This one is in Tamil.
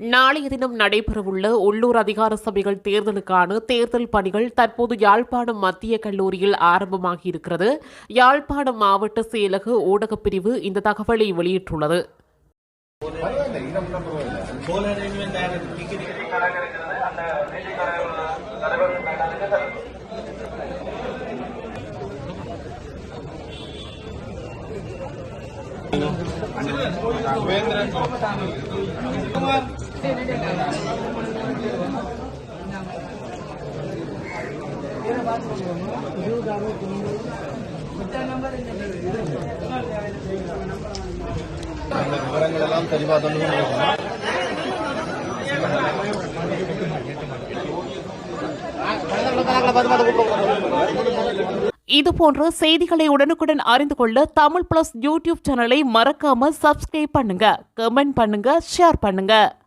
நாளைய தினம் நடைபெறவுள்ள உள்ளூர் அதிகார சபைகள் தேர்தலுக்கான தேர்தல் பணிகள் தற்போது யாழ்ப்பாணம் மத்திய கல்லூரியில் ஆரம்பமாகியிருக்கிறது. யாழ்ப்பாணம் மாவட்ட செயலக ஊடகப் பிரிவு இந்த தகவலை வெளியிட்டுள்ளது. இதுபோன்ற செய்திகளை உடனுக்குடன் அறிந்து கொள்ள தமிழ் பிளஸ் யூடியூப் சேனலை மறக்காம சப்ஸ்கிரைப் பண்ணுங்க, கமெண்ட் பண்ணுங்க, ஷேர் பண்ணுங்க.